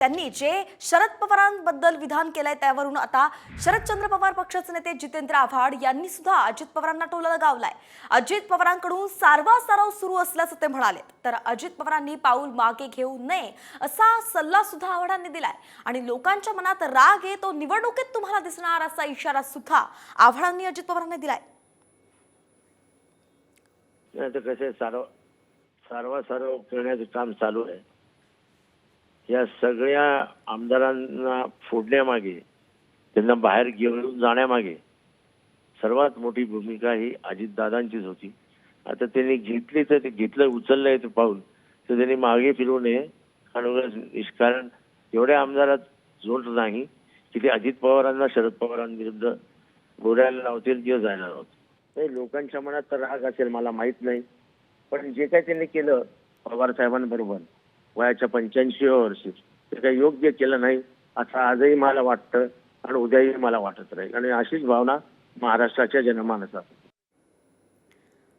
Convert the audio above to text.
त्यांनी जे शरद पवारांबद्दल विधान केलंय त्यावरून आता शरदचंद्र पवार पक्षाचे नेते जितेंद्र आव्हाड यांनी सुद्धा अजित पवारांना टोला लगावलाय। अजित पवारांकडून सारवासारव सुरू असल्याचं ते म्हणाले। तर अजित पवारांनी पाऊल मागे घेऊ नये असा सल्ला सुद्धा आव्हाडांनी दिलाय आणि लोकांच्या मनात राग आहे तो निवडणुकीत तुम्हाला दिसणार असा इशारा सुद्धा आव्हाडांनी अजित पवारांना दिलाय। कसे सारवासारव करण्याचं काम चालू आहे। या सगळ्या आमदारांना फोडण्यामागे, त्यांना बाहेर घेऊन जाण्यामागे सर्वात मोठी भूमिका ही अजितदादांचीच होती। आता त्यांनी घेतली तर ते घेतलं, उचललंय ते पाऊल तर त्यांनी मागे फिरू नये आणि निष्कारण एवढ्या आमदारात जोड नाही की ते अजित पवारांना शरद पवारांविरुद्ध बोलायला लावतील किंवा जायला लावतील। लोकांच्या मनात तर राग असेल मला माहित नाही, पण जे काही त्यांनी केलं पवार साहेबांबरोबर वयाच्या 85व्या वर्षी ते काही योग्य केलं नाही असं आजही मला वाटतं आणि उद्याही मला वाटत राहील आणि अशीच भावना महाराष्ट्राच्या जनमानसात